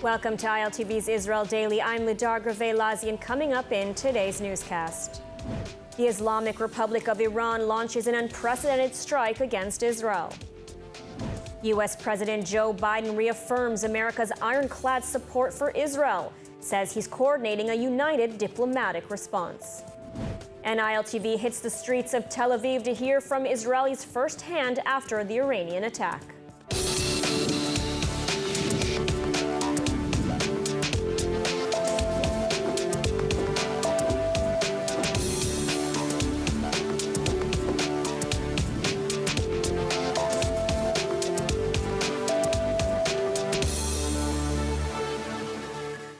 Welcome to ILTV's Israel Daily. I'm Lidar Grave-Lazian. Coming up in today's newscast. The Islamic Republic of Iran launches an unprecedented strike against Israel. U.S. President Joe Biden reaffirms America's ironclad support for Israel, says he's coordinating a united diplomatic response. And ILTV hits the streets of Tel Aviv to hear from Israelis firsthand after the Iranian attack.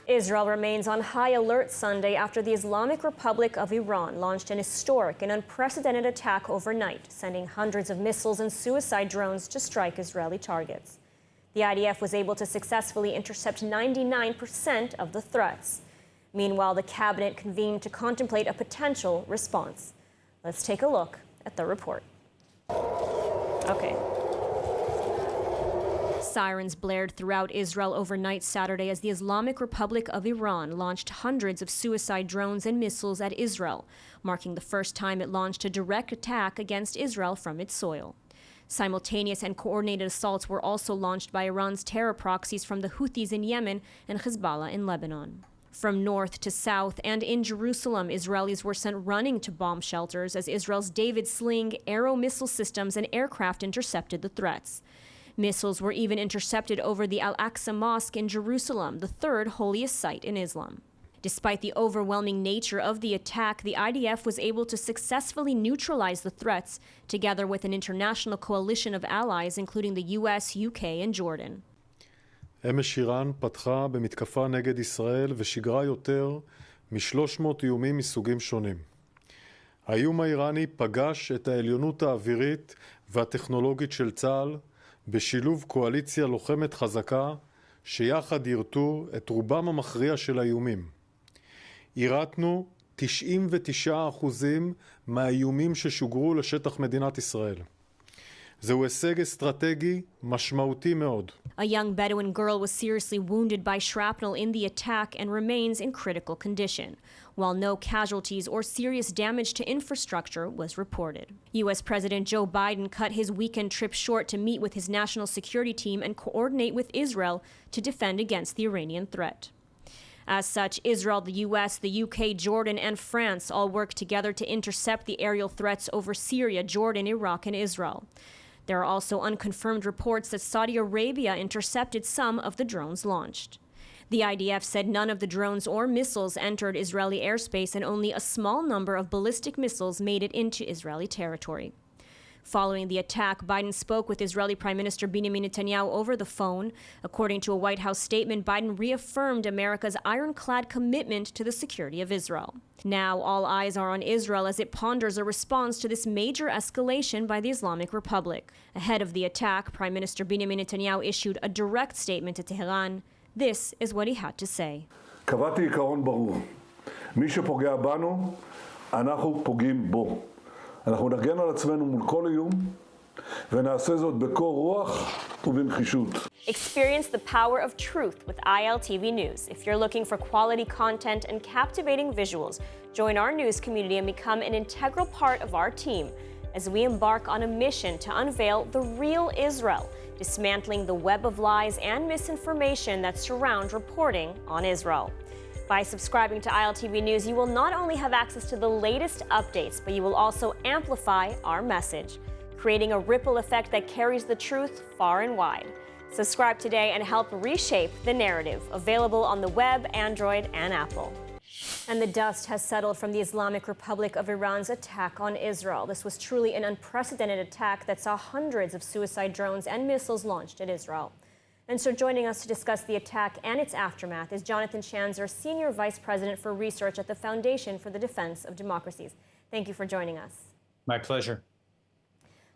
Israel remains on high alert Sunday after the Islamic Republic of Iran launched an historic and unprecedented attack overnight, sending hundreds of missiles and suicide drones to strike Israeli targets. The IDF was able to successfully intercept 99% of the threats. Meanwhile, the cabinet convened to contemplate a potential response. Let's take a look at the report. Okay. Sirens blared throughout Israel overnight Saturday as the Islamic Republic of Iran launched hundreds of suicide drones and missiles at Israel, marking the first time it launched a direct attack against Israel from its soil. Simultaneous and coordinated assaults were also launched by Iran's terror proxies from the Houthis in Yemen and Hezbollah in Lebanon. From north to south and in Jerusalem, Israelis were sent running to bomb shelters as Israel's David Sling, Arrow missile systems, and aircraft intercepted the threats. Missiles were even intercepted over the Al-Aqsa Mosque in Jerusalem, the third holiest site in Islam. Despite the overwhelming nature of the attack, the IDF was able to successfully neutralize the threats, together with an international coalition of allies, including the US, UK, and Jordan. אמש איראן פתחה במתקפה נגד ישראל ושיגרה יותר מ-300 איומים מסוגים שונים. האיום האיראני פגש את העליונות האווירית והטכנולוגית של צה"ל, בשילוב קואליציה לוחמת חזקה שיחד ירתו את רובם המכריע של האיומים. ירתנו 99% מהאיומים ששוגרו לשטח מדינת ישראל. זהו הישג אסטרטגי משמעותי מאוד. A young Bedouin girl was seriously wounded by shrapnel in the attack and remains in critical condition, while no casualties or serious damage to infrastructure was reported. U.S. President Joe Biden cut his weekend trip short to meet with his national security team and coordinate with Israel to defend against the Iranian threat. As such, Israel, the U.S., the UK, Jordan, and France all worked together to intercept the aerial threats over Syria, Jordan, Iraq, and Israel. There are also unconfirmed reports that Saudi Arabia intercepted some of the drones launched. The IDF said none of the drones or missiles entered Israeli airspace and only a small number of ballistic missiles made it into Israeli territory. Following the attack, Biden spoke with Israeli Prime Minister Benjamin Netanyahu over the phone. According to a White House statement, Biden reaffirmed America's ironclad commitment to the security of Israel. Now, all eyes are on Israel as it ponders a response to this major escalation by the Islamic Republic. Ahead of the attack, Prime Minister Benjamin Netanyahu issued a direct statement to Tehran. This is what he had to say. קבעתי עיקרון ברור. מי שפוגע בנו, אנחנו פוגעים בו. אנחנו נגן על עצמנו מול כל איום, ונעשה זאת בקור רוח ובנחישות. Experience the power of truth with ILTV News. If you're looking for quality content and captivating visuals, join our news community and become an integral part of our team as we embark on a mission to unveil the real Israel, dismantling the web of lies and misinformation that surround reporting on Israel. By subscribing to ILTV News, you will not only have access to the latest updates, but you will also amplify our message, creating a ripple effect that carries the truth far and wide. Subscribe today and help reshape the narrative, available on the web, Android, and Apple. And the dust has settled from the Islamic Republic of Iran's attack on Israel. This was truly an unprecedented attack that saw hundreds of suicide drones and missiles launched at Israel. And so joining us to discuss the attack and its aftermath is Jonathan Shanzer, Senior Vice President for Research at the Foundation for the Defense of Democracies. Thank you for joining us. My pleasure.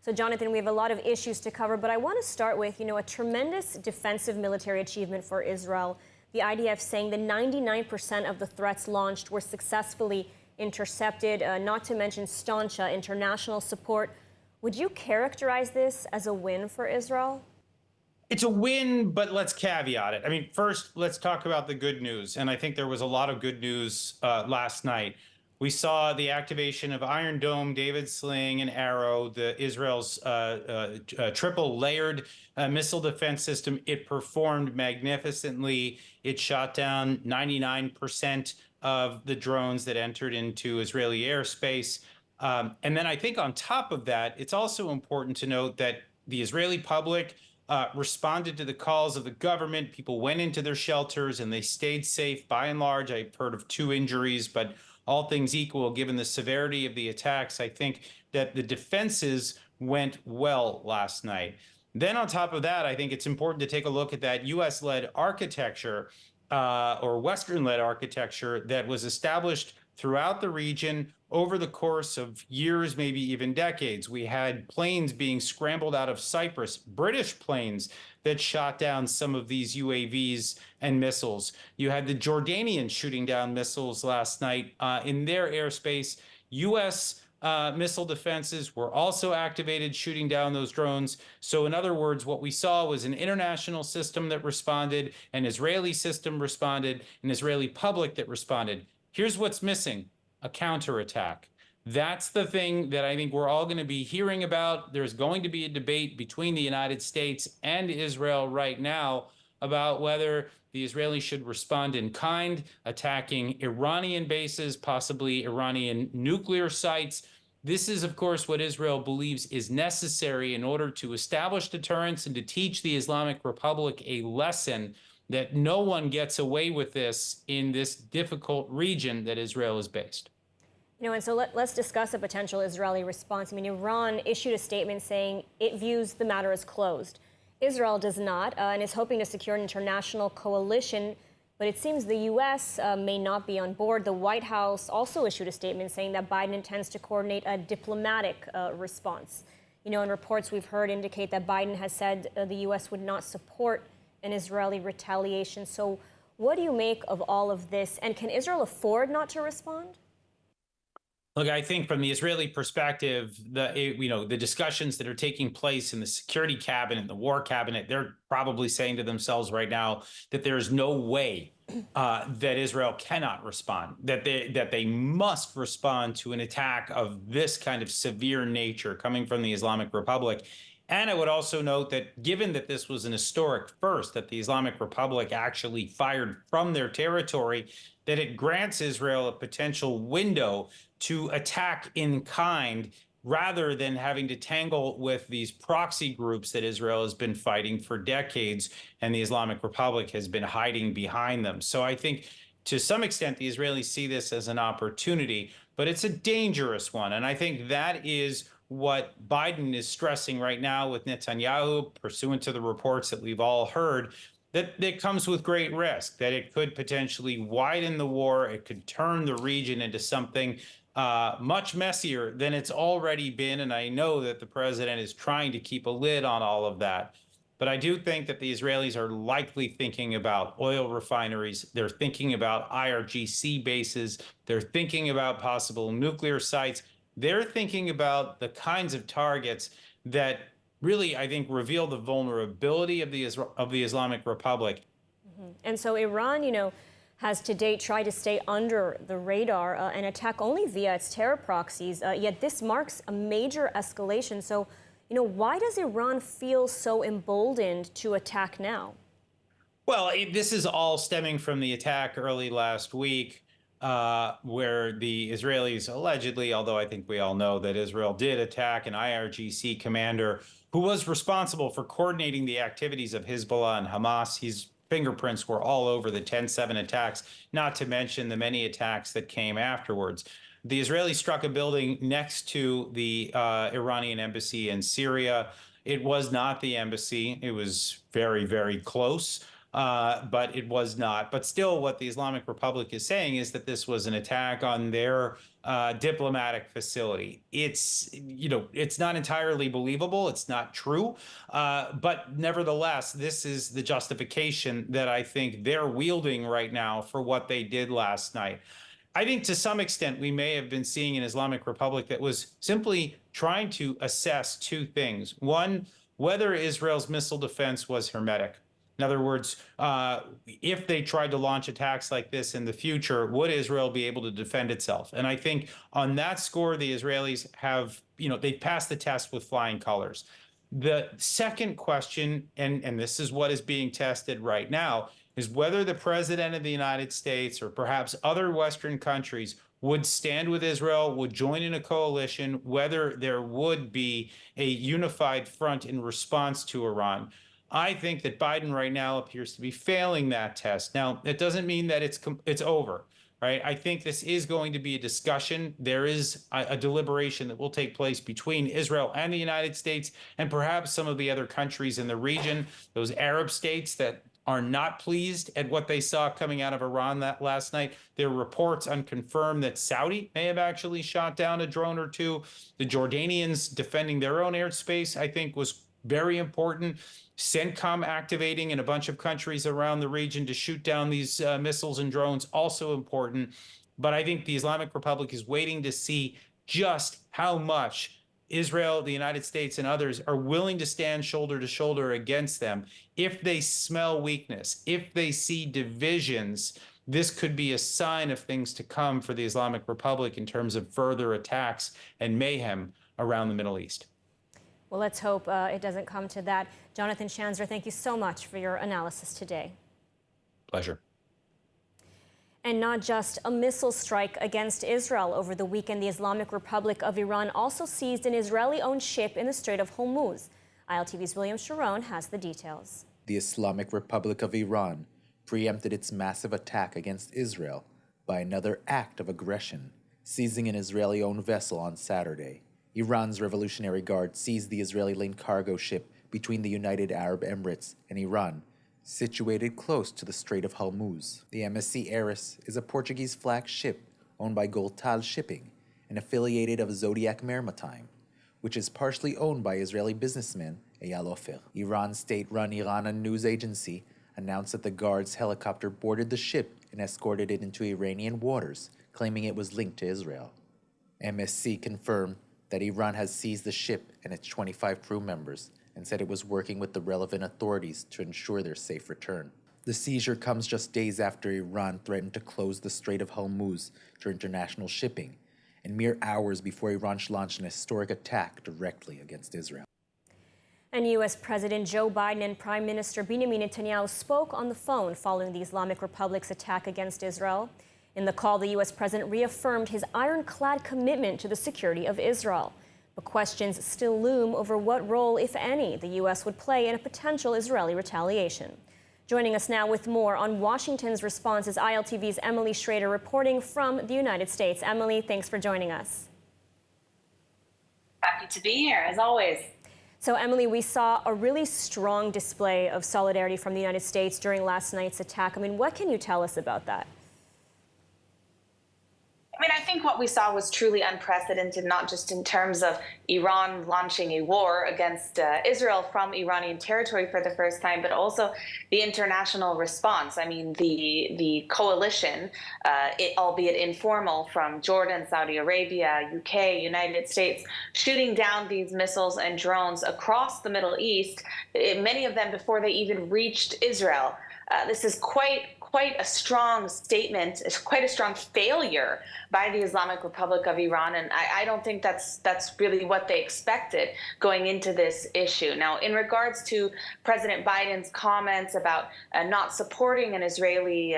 So, Jonathan, we have a lot of issues to cover, but I want to start with, a tremendous defensive military achievement for Israel. The IDF saying that 99% of the threats launched were successfully intercepted, not to mention staunch international support. Would you characterize this as a win for Israel? It's a win, but let's caveat it. I mean, first, let's talk about the good news. And I think there was a lot of good news last night. We saw the activation of Iron Dome, David Sling, and Arrow, the Israel's triple layered missile defense system. It performed magnificently. It shot down 99% of the drones that entered into Israeli airspace. And then I think on top of that, it's also important to note that the Israeli public responded to the calls of the government. People went into their shelters and they stayed safe by and large. I've heard of 2 injuries, but all things equal, given the severity of the attacks, I think that the defenses went well last night. Then on top of that, I think it's important to take a look at that U.S.-led architecture or Western-led architecture that was established throughout the region over the course of years, maybe even decades. We had planes being scrambled out of Cyprus, British planes that shot down some of these UAVs and missiles. You had the Jordanians shooting down missiles last night in their airspace. U.S. Missile defenses were also activated, shooting down those drones. So in other words, what we saw was an international system that responded, an Israeli system responded, an Israeli public that responded. Here's what's missing: a counterattack. That's the thing that I think we're all going to be hearing about. There's going to be a debate between the United States and Israel right now about whether the Israelis should respond in kind, attacking Iranian bases, possibly Iranian nuclear sites. This is, of course, what Israel believes is necessary in order to establish deterrence and to teach the Islamic Republic a lesson that no one gets away with this in this difficult region that Israel is based. You know, and so let's discuss a potential Israeli response. I mean, Iran issued a statement saying it views the matter as closed. Israel does not and is hoping to secure an international coalition, but it seems the U.S. May not be on board. The White House also issued a statement saying that Biden intends to coordinate a diplomatic response. You know, and reports we've heard indicate that Biden has said the U.S. would not support an Israeli retaliation. So what do you make of all of this? And can Israel afford not to respond? Look, I think from the Israeli perspective, the discussions that are taking place in the security cabinet, the war cabinet, they're probably saying to themselves right now that there's no way that Israel cannot respond, that they must respond to an attack of this kind of severe nature coming from the Islamic Republic. And I would also note that given that this was an historic first, that the Islamic Republic actually fired from their territory, that it grants Israel a potential window to attack in kind rather than having to tangle with these proxy groups that Israel has been fighting for decades and the Islamic Republic has been hiding behind them. So I think to some extent the Israelis see this as an opportunity, but it's a dangerous one. And I think that is what Biden is stressing right now with Netanyahu, pursuant to the reports that we've all heard, that comes with great risk, that it could potentially widen the war. It could turn the region into something much messier than it's already been. And I know that the president is trying to keep a lid on all of that. But I do think that the Israelis are likely thinking about oil refineries. They're thinking about IRGC bases. They're thinking about possible nuclear sites. They're thinking about the kinds of targets that really, I think, reveal the vulnerability of the Islamic Republic. Mm-hmm. And so Iran, you know, has to date tried to stay under the radar and attack only via its terror proxies, yet this marks a major escalation. So, you know, why does Iran feel so emboldened to attack now? Well, this is all stemming from the attack early last week where the Israelis allegedly, although I think we all know that Israel did attack an IRGC commander who was responsible for coordinating the activities of Hezbollah and Hamas. His fingerprints were all over the 10/7 attacks, not to mention the many attacks that came afterwards. The Israelis struck a building next to the Iranian embassy in Syria. It was not the embassy. It was very, very close. But it was not. But still, what the Islamic Republic is saying is that this was an attack on their diplomatic facility. It's not entirely believable. It's not true. But nevertheless, this is the justification that I think they're wielding right now for what they did last night. I think to some extent, we may have been seeing an Islamic Republic that was simply trying to assess 2 things. One, whether Israel's missile defense was hermetic. In other words, if they tried to launch attacks like this in the future, would Israel be able to defend itself? And I think on that score, the Israelis have, they passed the test with flying colors. The second question, and this is what is being tested right now, is whether the president of the United States or perhaps other Western countries would stand with Israel, would join in a coalition, whether there would be a unified front in response to Iran. I think that Biden right now appears to be failing that test. Now, it doesn't mean that it's over, right? I think this is going to be a discussion. There is a deliberation that will take place between Israel and the United States and perhaps some of the other countries in the region, those Arab states that are not pleased at what they saw coming out of Iran that last night. There are reports unconfirmed that Saudi may have actually shot down a drone or two. The Jordanians defending their own airspace, I think, was very important. CENTCOM activating in a bunch of countries around the region to shoot down these missiles and drones, also important. But I think the Islamic Republic is waiting to see just how much Israel, the United States, and others are willing to stand shoulder to shoulder against them. If they smell weakness, if they see divisions, this could be a sign of things to come for the Islamic Republic in terms of further attacks and mayhem around the Middle East. Well, let's hope it doesn't come to that. Jonathan Shanzer, thank you so much for your analysis today. Pleasure. And not just a missile strike against Israel. Over the weekend, the Islamic Republic of Iran also seized an Israeli-owned ship in the Strait of Hormuz. ILTV's William Sharon has the details. The Islamic Republic of Iran preempted its massive attack against Israel by another act of aggression, seizing an Israeli-owned vessel on Saturday. Iran's Revolutionary Guard seized the Israeli-linked cargo ship between the United Arab Emirates and Iran, situated close to the Strait of Hormuz. The MSC Eris is a Portuguese flag ship owned by Goltal Shipping, an affiliated of Zodiac Maritime, which is partially owned by Israeli businessman Eyal Ofer. Iran's state-run Iran news agency announced that the Guard's helicopter boarded the ship and escorted it into Iranian waters, claiming it was linked to Israel. MSC confirmed that Iran has seized the ship and its 25 crew members and said it was working with the relevant authorities to ensure their safe return. The seizure comes just days after Iran threatened to close the Strait of Hormuz to international shipping, and mere hours before Iran launched an historic attack directly against Israel. And U.S. President Joe Biden and Prime Minister Benjamin Netanyahu spoke on the phone following the Islamic Republic's attack against Israel. In the call, the U.S. president reaffirmed his ironclad commitment to the security of Israel. But questions still loom over what role, if any, the U.S. would play in a potential Israeli retaliation. Joining us now with more on Washington's response is ILTV's Emily Schrader reporting from the United States. Emily, thanks for joining us. Happy to be here, as always. So, Emily, we saw a really strong display of solidarity from the United States during last night's attack. I mean, what can you tell us about that? I mean, I think what we saw was truly unprecedented, not just in terms of Iran launching a war against Israel from Iranian territory for the first time, but also the international response. I mean, the coalition, albeit informal, from Jordan, Saudi Arabia, UK, United States, shooting down these missiles and drones across the Middle East, many of them before they even reached Israel. This is quite a strong statement. It's quite a strong failure by the Islamic Republic of Iran, and I don't think that's really what they expected going into this issue. Now, in regards to President Biden's comments about not supporting an Israeli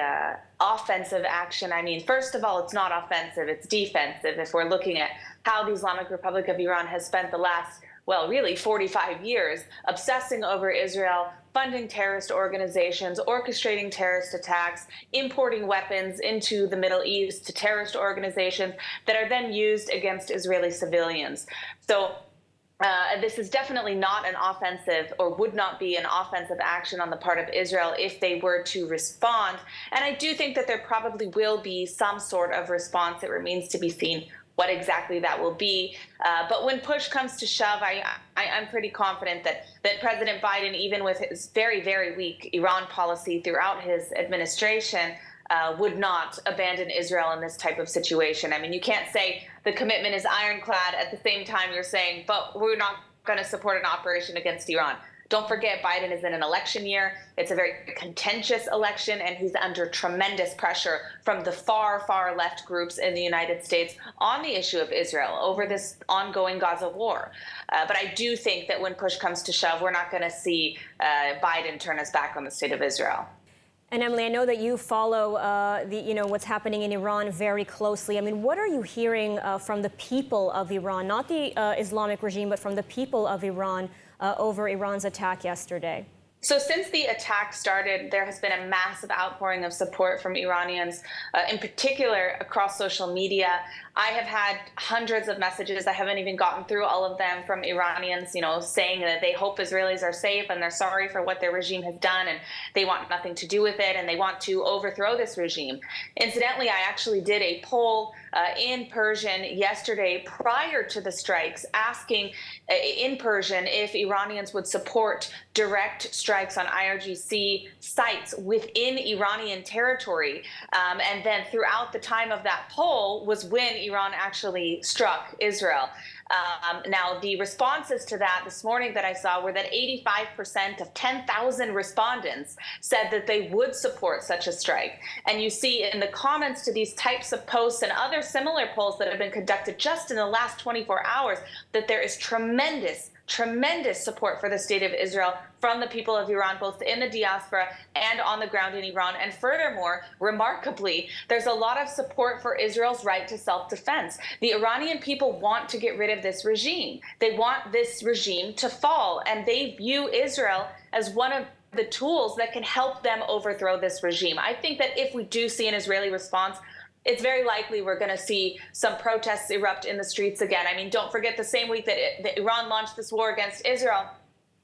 offensive action, I mean, first of all, it's not offensive, it's defensive. If we're looking at how the Islamic Republic of Iran has spent the last, well, really 45 years obsessing over Israel, funding terrorist organizations, orchestrating terrorist attacks, importing weapons into the Middle East to terrorist organizations that are then used against Israeli civilians. So this is definitely not an offensive, or would not be an offensive action on the part of Israel if they were to respond. And I do think that there probably will be some sort of response. It remains to be seen what exactly that will be. But when push comes to shove, I'm pretty confident that President Biden, even with his very, very weak Iran policy throughout his administration, would not abandon Israel in this type of situation. I mean, you can't say the commitment is ironclad at the same time you're saying, but we're not going to support an operation against Iran. Don't forget, Biden is in an election year. It's a very contentious election, and he's under tremendous pressure from the far, far left groups in the United States on the issue of Israel over this ongoing Gaza war. But I do think that when push comes to shove, we're not going to see Biden turn his back on the state of Israel. And Emily, I know that you follow what's happening in Iran very closely. I mean, what are you hearing from the people of Iran, not the Islamic regime, but from the people of Iran over Iran's attack yesterday? So since the attack started, there has been a massive outpouring of support from Iranians, in particular across social media. I have had hundreds of messages. I haven't even gotten through all of them from Iranians, saying that they hope Israelis are safe and they're sorry for what their regime has done and they want nothing to do with it and they want to overthrow this regime. Incidentally, I actually did a poll in Persian yesterday prior to the strikes, asking in Persian if Iranians would support direct strikes on IRGC sites within Iranian territory. And then throughout the time of that poll was when Iran actually struck Israel. Now, the responses to that this morning that I saw were that 85% of 10,000 respondents said that they would support such a strike. And you see in the comments to these types of posts and other similar polls that have been conducted just in the last 24 hours that there is tremendous support for the state of Israel from the people of Iran, both in the diaspora and on the ground in Iran. And furthermore, remarkably, there's a lot of support for Israel's right to self-defense. The Iranian people want to get rid of this regime. They want this regime to fall, and they view Israel as one of the tools that can help them overthrow this regime. I think that if we do see an Israeli response, it's very likely we're going to see some protests erupt in the streets again. I mean, don't forget the same week that Iran launched this war against Israel,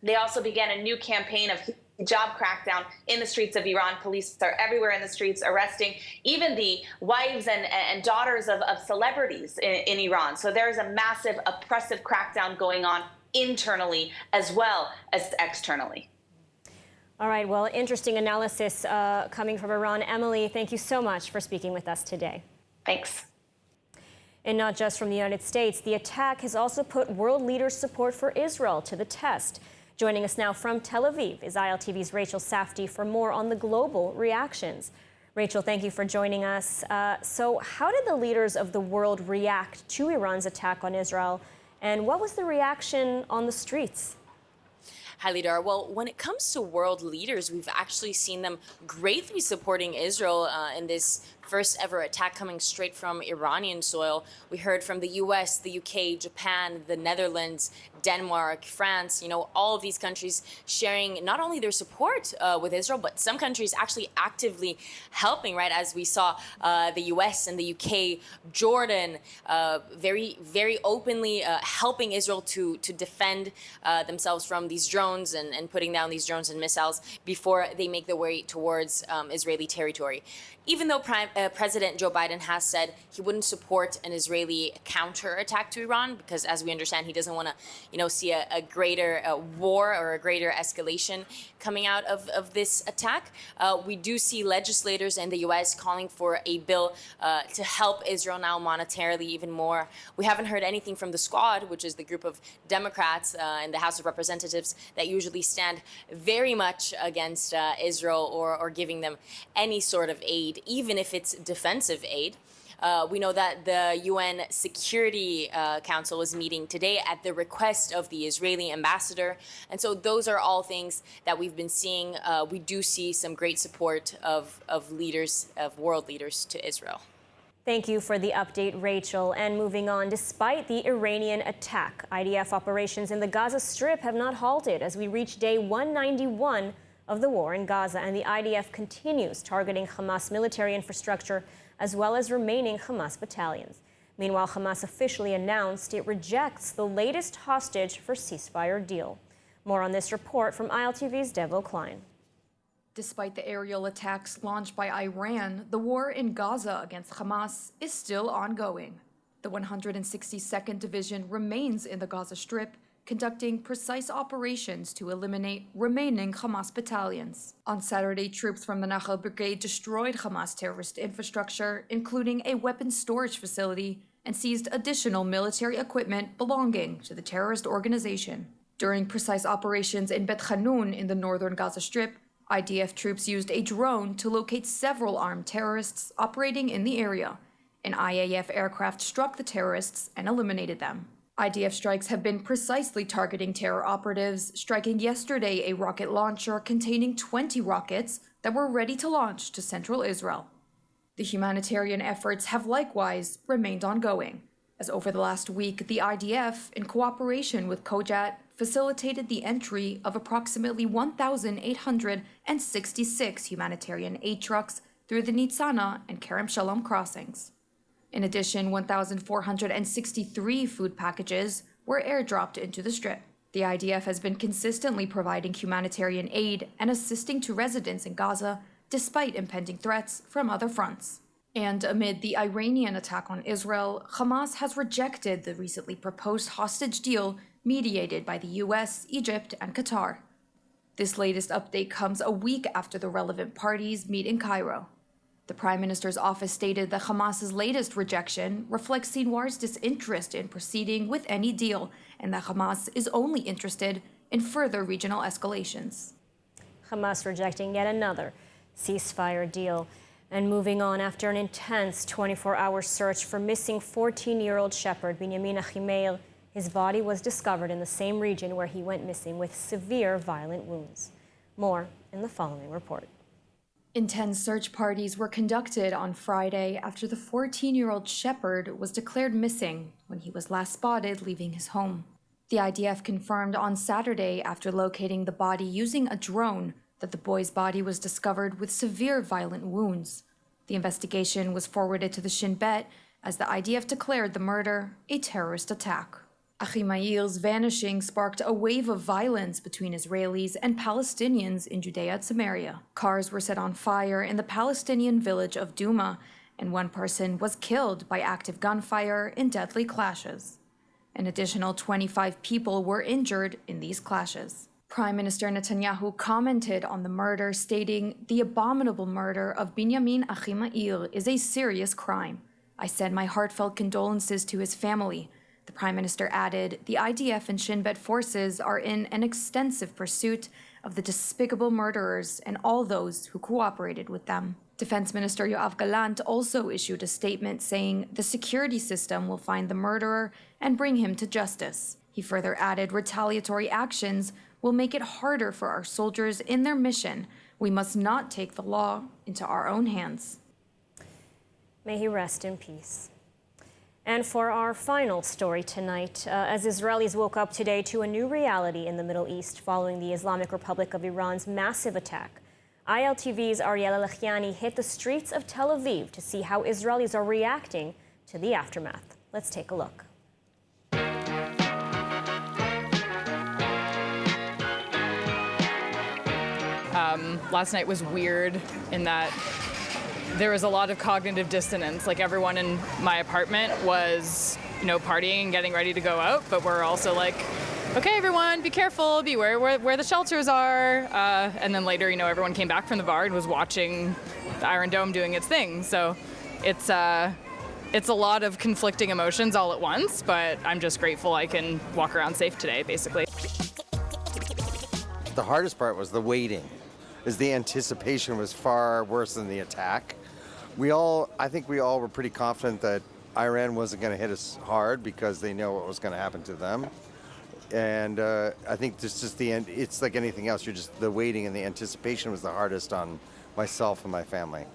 they also began a new campaign of hijab crackdown in the streets of Iran. Police are everywhere in the streets, arresting even the wives and daughters of celebrities in Iran. So there is a massive oppressive crackdown going on internally as well as externally. All right, well, interesting analysis coming from Iran. Emily, thank you so much for speaking with us today. Thanks. And not just from the United States, the attack has also put world leaders' support for Israel to the test. Joining us now from Tel Aviv is ILTV's Rachel Safdie for more on the global reactions. Rachel, thank you for joining us. So how did the leaders of the world react to Iran's attack on Israel? And what was the reaction on the streets? Hi, Lidar. Well, when it comes to world leaders, we've actually seen them greatly supporting Israel in this first ever attack coming straight from Iranian soil. We heard from the US, the UK, Japan, the Netherlands, Denmark, France, all of these countries sharing not only their support with Israel, but some countries actually actively helping, right? As we saw the US and the UK, Jordan, very, very openly helping Israel to defend themselves from these drones and putting down these drones and missiles before they make their way towards Israeli territory. Even though President Joe Biden has said he wouldn't support an Israeli counterattack to Iran, because as we understand, he doesn't want to, see a greater war or a greater escalation coming out of this attack, we do see legislators in the U.S. calling for a bill to help Israel now monetarily even more. We haven't heard anything from the Squad, which is the group of Democrats in the House of Representatives that usually stand very much against Israel or giving them any sort of aid, even if it's defensive aid. We know that the UN Security Council is meeting today at the request of the Israeli ambassador. And so those are all things that we've been seeing. We do see some great support of leaders, of world leaders to Israel. Thank you for the update, Rachel. And moving on, despite the Iranian attack, IDF operations in the Gaza Strip have not halted as we reach day 191 of the war in Gaza, and the IDF continues targeting Hamas military infrastructure as well as remaining Hamas battalions. Meanwhile, Hamas officially announced it rejects the latest hostage for ceasefire deal. More on this report from ILTV's Devo Klein. Despite the aerial attacks launched by Iran, the war in Gaza against Hamas is still ongoing. The 162nd Division remains in the Gaza Strip, conducting precise operations to eliminate remaining Hamas battalions. On Saturday, troops from the Nahal Brigade destroyed Hamas terrorist infrastructure, including a weapons storage facility, and seized additional military equipment belonging to the terrorist organization. During precise operations in Bet Hanun in the northern Gaza Strip, IDF troops used a drone to locate several armed terrorists operating in the area. An IAF aircraft struck the terrorists and eliminated them. IDF strikes have been precisely targeting terror operatives, striking yesterday a rocket launcher containing 20 rockets that were ready to launch to central Israel. The humanitarian efforts have likewise remained ongoing, as over the last week, the IDF, in cooperation with Kojat, facilitated the entry of approximately 1,866 humanitarian aid trucks through the Nitzana and Kerem Shalom crossings. In addition, 1,463 food packages were airdropped into the Strip. The IDF has been consistently providing humanitarian aid and assisting to residents in Gaza despite impending threats from other fronts. And amid the Iranian attack on Israel, Hamas has rejected the recently proposed hostage deal mediated by the US, Egypt, and Qatar. This latest update comes a week after the relevant parties meet in Cairo. The Prime Minister's office stated that Hamas's latest rejection reflects Sinwar's disinterest in proceeding with any deal, and that Hamas is only interested in further regional escalations. Hamas rejecting yet another ceasefire deal. And moving on, after an intense 24-hour search for missing 14-year-old shepherd Binyamin Achimael, his body was discovered in the same region where he went missing with severe violent wounds. More in the following report. Intense search parties were conducted on Friday after the 14-year-old shepherd was declared missing when he was last spotted leaving his home. The IDF confirmed on Saturday, after locating the body using a drone, that the boy's body was discovered with severe violent wounds. The investigation was forwarded to the Shin Bet as the IDF declared the murder a terrorist attack. Achimael's vanishing sparked a wave of violence between Israelis and Palestinians in Judea and Samaria. Cars were set on fire in the Palestinian village of Duma, and one person was killed by active gunfire in deadly clashes. An additional 25 people were injured in these clashes. Prime Minister Netanyahu commented on the murder, stating, "The abominable murder of Binyamin Achimael is a serious crime. I send my heartfelt condolences to his family." The Prime Minister added, "The IDF and Shin Bet forces are in an extensive pursuit of the despicable murderers and all those who cooperated with them." Defense Minister Yoav Gallant also issued a statement saying the security system will find the murderer and bring him to justice. He further added, "Retaliatory actions will make it harder for our soldiers in their mission. We must not take the law into our own hands." May he rest in peace. And for our final story tonight, as Israelis woke up today to a new reality in the Middle East following the Islamic Republic of Iran's massive attack, ILTV's Ariel Elachiani hit the streets of Tel Aviv to see how Israelis are reacting to the aftermath. Let's take a look. Last night was weird in that there was a lot of cognitive dissonance. Like, everyone in my apartment was, partying and getting ready to go out, but we're also like, okay, everyone, be careful, beware where the shelters are. And then later, everyone came back from the bar and was watching the Iron Dome doing its thing. So it's a lot of conflicting emotions all at once, but I'm just grateful I can walk around safe today, basically. The hardest part was the waiting, is the anticipation was far worse than the attack. I think we all were pretty confident that Iran wasn't going to hit us hard because they know what was going to happen to them. And I think just the end, it's like anything else, the waiting and the anticipation was the hardest on myself and my family.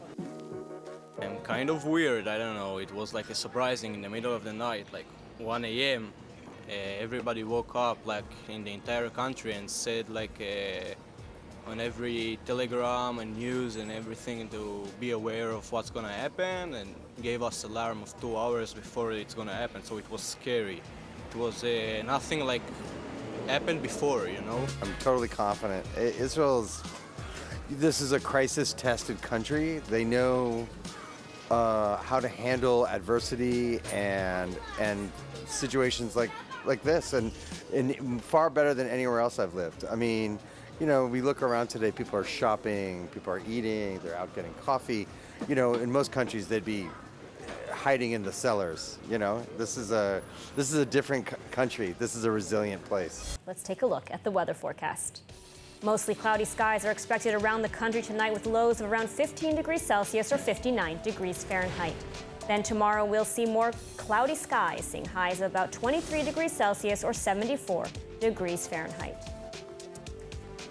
And kind of weird, I don't know, it was like a surprising in the middle of the night, like 1 a.m. Everybody woke up like in the entire country and said on every telegram and news and everything to be aware of what's gonna happen, and gave us alarm of 2 hours before it's gonna happen, so it was scary. It was nothing like happened before, I'm totally confident. This is a crisis-tested country. They know how to handle adversity and situations like this, and far better than anywhere else I've lived. I mean, we look around today, people are shopping, people are eating, they're out getting coffee. In most countries, they'd be hiding in the cellars. This is a different country. This is a resilient place. Let's take a look at the weather forecast. Mostly cloudy skies are expected around the country tonight with lows of around 15 degrees Celsius or 59 degrees Fahrenheit. Then tomorrow we'll see more cloudy skies, seeing highs of about 23 degrees Celsius or 74 degrees Fahrenheit.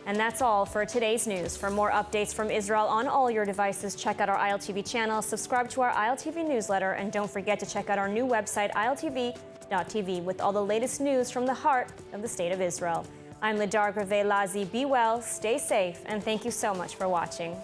And that's all for today's news. For more updates from Israel on all your devices, check out our ILTV channel, subscribe to our ILTV newsletter, and don't forget to check out our new website, ILTV.tv, with all the latest news from the heart of the State of Israel. I'm Lidar Greve-Lazi. Be well, stay safe, and thank you so much for watching.